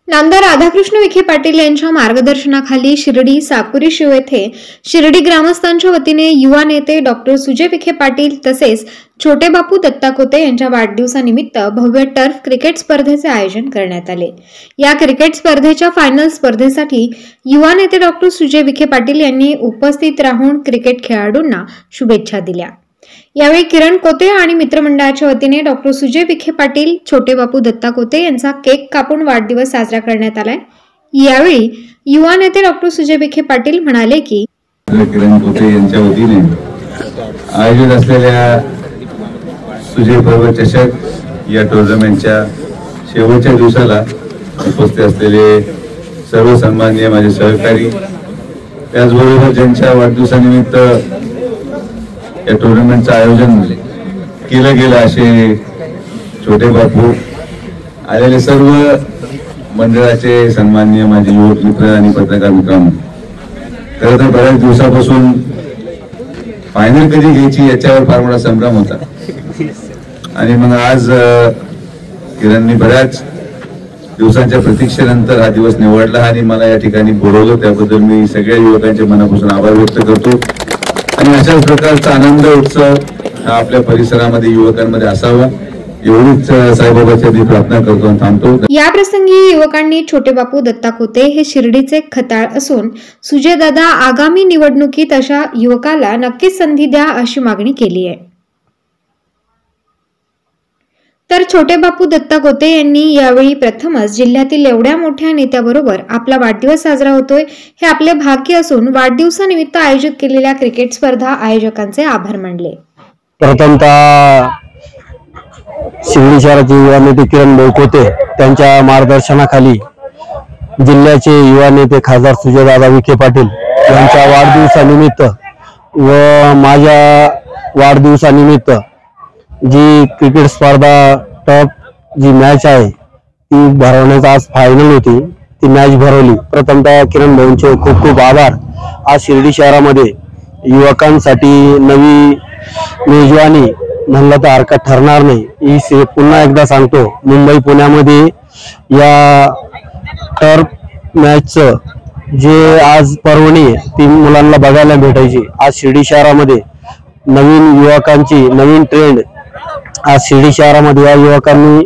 नामदार राधाकृष्ण विखे पाटील यांच्या मार्गदर्शनाखाली शिर्डी साकुरी शिव येथे शिर्डी ग्रामस्थांच्या वतीने युवा नेते डॉक्टर सुजय विखे पाटील तसेच छोटे बापू दत्ता कोते यांच्या वाढदिवसानिमित्त भव्य टर्फ क्रिकेट स्पर्धेचे आयोजन करण्यात आले। या क्रिकेट स्पर्धेच्या फायनल स्पर्धेसाठी युवा नेते डॉक्टर सुजय विखे पाटील यांनी उपस्थित राहून क्रिकेट खेळाडूंना शुभेच्छा दिल्या। यावेळी किरण कोते आणि मित्रमंडळाच्या वतीने डॉक्टर सुजय विखे पाटील छोटे बापू दत्ता कोते यांचा केक कापून वाढदिवस साजरा करण्यात आलाय। यावेळी युवा नेते डॉक्टर सुजय विखे पाटील म्हणाले की किरण कोते यांच्या वतीने आयोजित असलेल्या सुजय पर्व चषक या टुर्नामेंटच्या शेवटच्या दिवसाला उपस्थित असलेले सर्व सन्माननीय माझे सहकारी, त्याचबरोबर ज्यांच्या वाढदिवसानिमित्त या टुर्नामेंटचं आयोजन केलं गेलं असे छोटे बापू, आलेले सर्व मंडळाचे सन्माननीय माझे युवक मित्र आणि पत्रकार मित्रांनो, खरं तर बऱ्याच दिवसापासून फायनल कधी घ्यायची याच्यावर फार मोठा संभ्रम होता आणि मग आज किरणनी बऱ्याच दिवसांच्या प्रतीक्षेनंतर हा दिवस निवडला आणि मला या ठिकाणी बोलवलं, त्याबद्दल मी सगळ्या युवकांच्या मनापासून आभार व्यक्त करतो। आणि अशाच प्रकारचा आनंद उत्सव हा आपल्या परिसरामध्ये युवकांमध्ये असावा एवढीच साईबाबाच्या ती प्रार्थना करतो आणि थांबतो। या प्रसंगी युवकांनी छोटे बापू दत्ता कोते हे शिर्डीचे खताळ असून सुजय दादा आगामी निवडणुकीत अशा युवकाला नक्कीच संधी द्या अशी मागणी केली आहे। तर छोटे बापू दत्ता कोते यांनी यावेळी प्रथमच जिल्ह्यातील एवढ्या मोठ्या नेत्याबरोबर आपला वाढदिवस साजरा होतोय हे आपले भाग्य असून वाढदिवसानिमित्त आयोजित केलेल्या क्रिकेट स्पर्धा आयोजकांचे आभार मानले। प्रथमतः शिर्डी शहराचे युवा नेते किरण कोते त्यांच्या मार्गदर्शनाखाली जिल्ह्याचे युवा नेते खासदार सुजयदादा विखे पाटील यांच्या वाढदिवसानिमित्त व माझ्या वाढदिवसानिमित्त जी क्रिकेट स्पर्धा टॉप जी मॅच आहे ती भरवण्याचा आज फायनल होती, ती मॅच भरवली। प्रथमतः किरण भाऊंचे खूप खूप आभार। आज शिर्डी शहरामध्ये युवकांसाठी नवी मेजवानी म्हणलं तर हरकत ठरणार नाही। ही पुन्हा एकदा सांगतो, मुंबई पुण्यामध्ये या टर्फ मॅचचं जे आज पर्वणी ती मुलांना बघायला भेटायची, आज शिर्डी शहरामध्ये नवीन युवकांची नवीन ट्रेंड आज शिर्डी शहरामध्ये या युवकांनी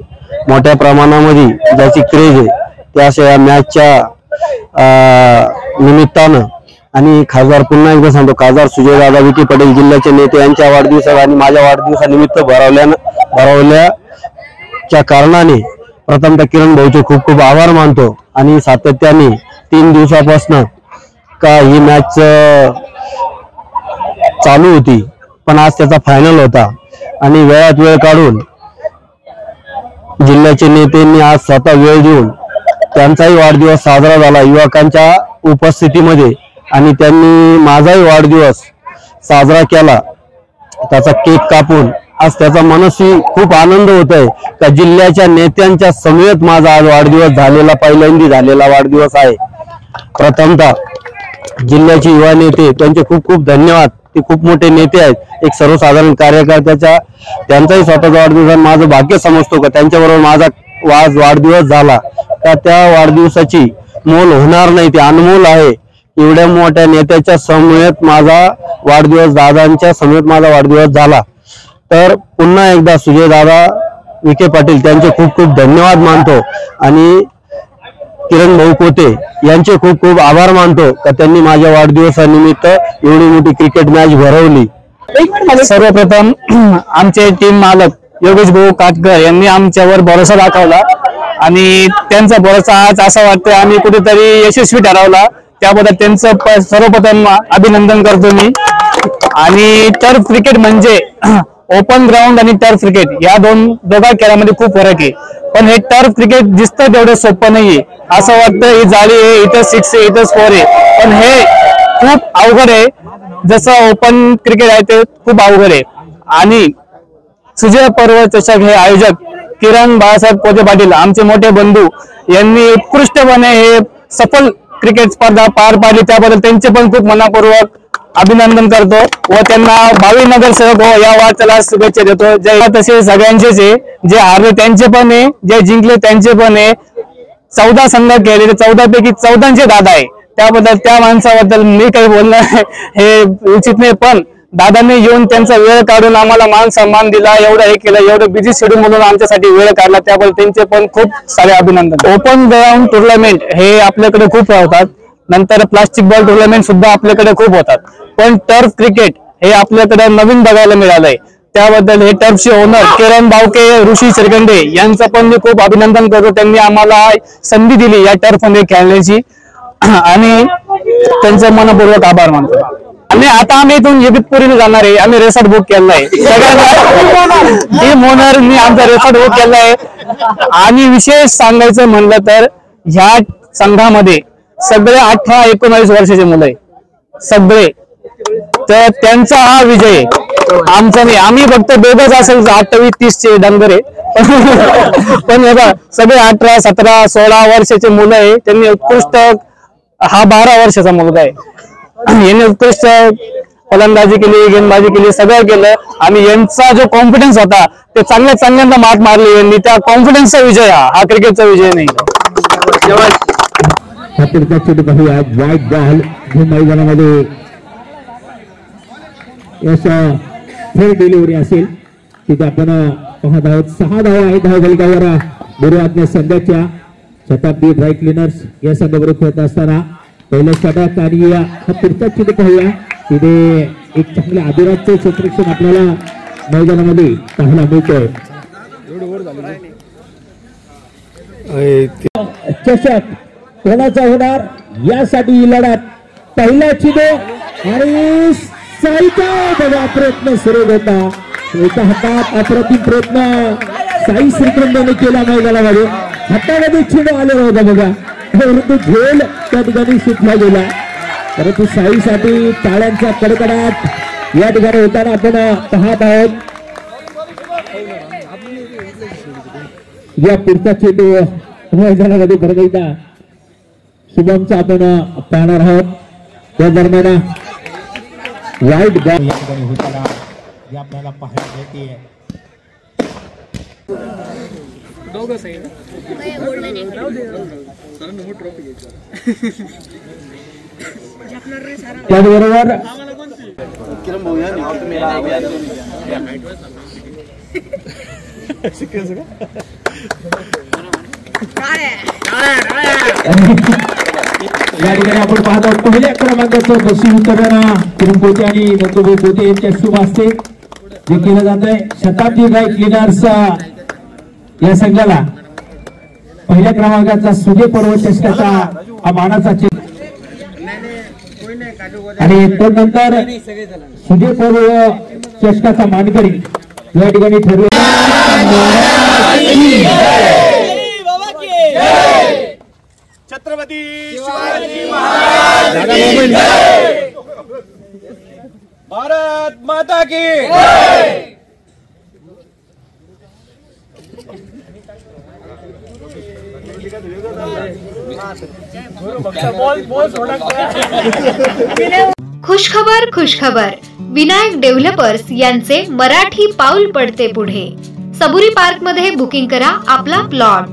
मोठ्या प्रमाणामध्ये ज्याची क्रेज आहे त्या अशा या मॅचच्या निमित्तानं आणि खासदार पुन्हा एकदा सांगतो खासदार सुजयदादा विखे पाटील जिल्ह्याचे नेते यांच्या वाढदिवसा आणि माझ्या वाढदिवसानिमित्त भरवल्याच्या कारणाने प्रथमतः किरण भाऊचे खूप खूप आभार मानतो। आणि सातत्याने 3 दिवसापासून का ही मॅच चालू होती पण आज त्याचा फायनल होता आणि वेळात वेळ काढून जिल्ह्याचे नेत्यांनी आज स्वतः वेळ देऊन त्यांचाही वाढदिवस साजरा झाला युवकांच्या उपस्थितीमध्ये आणि त्यांनी माझाही वाढदिवस साजरा केला, त्याचा केक कापून। आज त्याचा मनस्वी खूप आनंद होत आहे का जिल्ह्याच्या नेत्यांच्या समेत माझा आज वाढदिवस झालेला पहिल्यांदा झालेला वाढदिवस आहे। प्रथमतः जिल्ह्याचे युवा नेते त्यांचे खूप खूप धन्यवाद, ते खूप मोठे नेते आहेत, एक सर्वसाधारण कार्यकर्त्याचा त्यांचाही स्वतःचा वाढदिवस माझं भाग्य समजतो का त्यांच्याबरोबर माझा वाढदिवस झाला का त्या वाढदिवसाची मोल होणार नाही, ते अनमोल आहे। एवढ्या मोठ्या नेत्याच्या समेत माझा वाढदिवस, दादांच्या समेत माझा वाढदिवस झाला। तर पुन्हा एकदा सुजयदादा विखे पाटील त्यांचे खूप खूप धन्यवाद मानतो आणि किरण भाऊ कोते यांचे खूप खूप आभार मानतो का त्यांनी माझ्या वाढदिवसानिमित्त एवढी मोठी क्रिकेट मॅच भरवली। सर्वप्रथम आमचे टीम मालक योगेश भाऊ काटकर यांनी आमच्यावर भरोसा दाखवला आणि त्यांचा भरोसा आज असा वाटतोय आम्ही कुठेतरी यशस्वी ठरवला, त्याबद्दल त्यांचं सर्वप्रथम अभिनंदन करतो मी। आणि टर्फ क्रिकेट म्हणजे ओपन ग्राउंड आणि टर्फ क्रिकेट या दोघा खेळामध्ये खूप फरक आहे, पण हे टर्फ क्रिकेट दिसतं तेवढं सोपं नाहीये। असं वाटतं ही जाळी आहे, इथं 6 आहे, इथं 4 आहे, पण हे खूप अवघड आहे। जसं ओपन क्रिकेट आहे ते खूप अवघड आहे। आणि सुजय पर्व चषक हे आयोजक किरण बाळासाहेब कोते पाटील आमचे मोठे बंधू यांनी उत्कृष्टपणे हे सफल क्रिकेट स्पर्धा पार पाडली, त्याबद्दल त्यांचे पण खूप मनापूर्वक अभिनंदन करतो व त्यांना भावी नगरसेवक हो या वार्ताला शुभेच्छा देतो। जय तसे सगळ्यांचेच आहे, जे हारले त्यांचे पण आहे, जे जिंकले त्यांचे पण आहे। 14 संघ खेळलेले 14 पैकी 14 दादा आहे. त्याबद्दल त्या माणसाबद्दल मी काही बोलणं हे उचित नाही, पण दादांनी येऊन त्यांचा वेळ काढून आम्हाला मान सन्मान दिला, एवढं हे केलं, एवढं बिझी शेड्यूल म्हणून आमच्यासाठी वेळ काढला, त्याबद्दल त्यांचे पण खूप सारे अभिनंदन. ओपन ग्राउंड टुर्नामेंट हे आपल्याकडे खूप होतात, नंतर प्लास्टिक बॉल टुर्नामेंट सुद्धा आपल्याकडे खूप होतात, पण टर्फ क्रिकेट हे आपल्याकडे नवीन बघायला मिळालंय. त्याबद्दल हे टर्फचे ओनर किरण बावके, ऋषी शिरगंडे यांचं पण मी खूप अभिनंदन करतो. त्यांनी आम्हाला संधी दिली या टर्फ मध्ये खेळण्याची आणि त्यांचे मनपूर्वक आभार मानतो. आणि आता आम्ही इथून इगतपुरीने जाणार आहे. आम्ही रिसॉर्ट बुक केलेला आहे टीम ओनरनी आमचा रिसॉर्ट बुक केला आहे. आणि विशेष सांगायचं म्हणलं तर ह्या संघामध्ये सगळे 18-19 वर्षाचे मुलं आहे सगळे, तर त्यांचा हा विजय आमचा नाही. आम्ही फक्त दोघंच असेल 28-30 डंगर आहे पण बघा सगळे 18, 17, 16 वर्षाचे मुलं आहे. त्यांनी उत्कृष्ट, हा 12 वर्षाचा मुलगा आहे, यांनी उत्कृष्ट फलंदाजी केली, गेंदबाजी केली, सगळं केलं. आणि यांचा जो कॉन्फिडन्स होता ते चांगल्यांना मात मारली यांनी. त्या कॉन्फिडन्सचा विजय हा क्रिकेटचा विजय नाही. वाईट बॉल मैदानामध्ये फेर डिलिव्हरी असेल तिथे आपण पाहत आहोत. 6 धावा आहेत धावफलकावर गुरु आज्ञा संघाच्या. शताब्दी ड्राय क्लिनर्स या संघाबरोबर खेळत असताना पहिलं षटक आणि हा पुढचा चित्र पाहूया. तिथे एक चांगल्या आदिराजचं चित्रक्षण आपल्याला मैदानामध्ये पाहायला मिळतोय. चषक कोणाचा होणार यासाठी ही लढत. पहिला चिडे आणि साईचा बघा प्रयत्न सुरू होता. एका हातात अप्रतिम प्रयत्न साई श्रीखंडने केला मैदानामध्ये. हातामध्ये चिडे आलेला होता बघा, परंतु झेल त्या ठिकाणी सुटला गेला. परंतु साईसाठी टाळ्यांचा कडकडाट या ठिकाणी होताना आपण पाहत आहोत. या पुढचा चेंडू मैदानामध्ये परत एकदा शुभमचा आपण पाहणार आहोत. त्या दरम्यान वाईट बॉल या ठिकाणी होताना आपल्याला पाहायला मिळते. त्याचबरोबर या ठिकाणी आपण पाहत आहोत पहिल्या क्रमांकाचं बक्षीस वितरण किरण पोते आणि दत्तूभाई पोते यांच्या शुभ हस्ते जे केलं जात आहे. शताब्दी ड्राय क्लिनर्स या संघाला पहिल्या क्रमांकाचा सुजय पर्व चषकाचा हा मानाचा आणि तो नंतर सुजय पर्व चषकाचा मानकरी या ठिकाणी ठरले. छत्रपती शिवाजी महाराज, भारत माता की. खुशखबर खुशखबर, विनायक डेव्हलपर्स यांचे मराठी पाऊल पडते पुढे. सबुरी पार्क मध्ये बुकिंग करा आपला प्लॉट.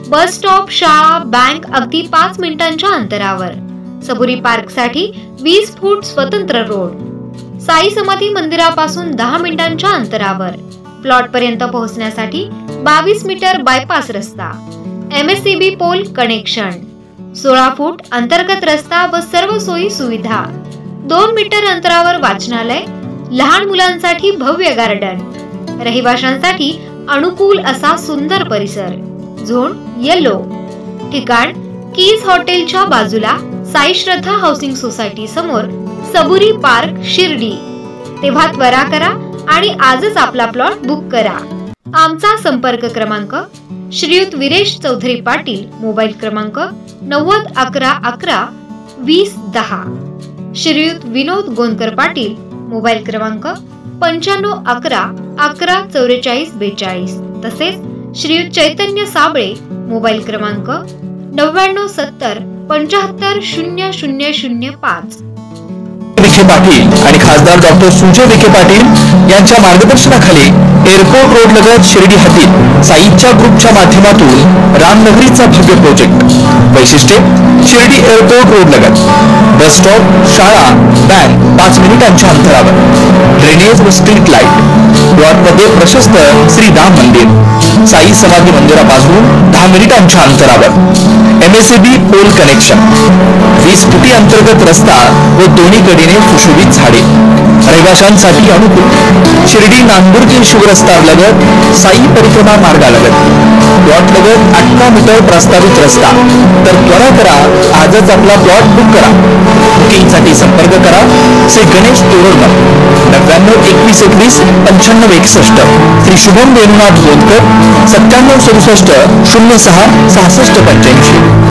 बस स्टॉप, शाळा, बँक अगदी 5 मिनिटांच्या अंतरावर. सबुरी पार्क साठी 20 फूट स्वतंत्र रोड. साई समाधी मंदिरापासून 10 मिनिटांच्या अंतरावर. प्लॉट पर्यंत पोहोचण्यासाठी 22 मीटर बायपास रस्ता. MSCB pole connection. 16 फूट अंतर्गत रस्ता व सर्व सोयी सुविधा. 2 मीटर अंतरावर वाचनालय. लहान मुलांसाठी भव्य गार्डन. रहिवाशांसाठी अनुकूल असा सुंदर परिसर. Zone yellow. ठिकाण कीज हॉटेलच्या बाजूला, साई श्रद्धा हाऊसिंग सोसायटी समोर, सबुरी पार्क, शिर्डी. तेव्हा त्वरा करा आणि आजच आपला प्लॉट बुक करा. आमचा संपर्क क्रमांक श्रीयुत विरेश चौधरी पाटील, मोबाईल क्रमांक 9011112010. श्रीयुत विनोद गोंदकर पाटील, मोबाईल क्रमांक 9511114442. तसेच श्रीयुत चैतन्य साबळे, मोबाईल क्रमांक 9970750005. विखे पाटील आणि खासदार डॉक्टर सुजय विखे पाटील यांच्या मार्गदर्शनाखाली एअरपोर्ट रोड लगत शिर्डी हद्दीत साईच्या ग्रुपच्या माध्यमातून रामनगरीचा भव्य प्रोजेक्ट. वैशिष्ट्ये शिर्डी एअरपोर्ट रोड लगत बस स्टॉप, शाळा, बँक 5 मिनिटांच्या अंतरावर, ड्रेनेज व स्ट्रीट लाईट, प्लॉटमध्ये प्रशस्त श्री राम मंदिर, साई समाधी मंदिरापासून 10 मिनिटांच्या अंतरावर, MSAB पोल कनेक्शन, 20 फुटी अंतर्गत रस्ता व दोन्ही कडेने सुशोभित झाडे, रहिवाशांसाठी अनुकूल शिर्डी नांदुर्गी शिवरस्ता लगत साई परिक्रमा मार्गालगत प्लॉट लगत 18 मीटर प्रस्तावित रस्ता. तर त्वरा करा, आजच आपला प्लॉट बुक करा. बुकिंगसाठी संपर्क करा श्री गणेश तोरडमल 99 21 21 95 61, श्री शुभम वेणुनाथ बोधकर 97 67 06 66 85.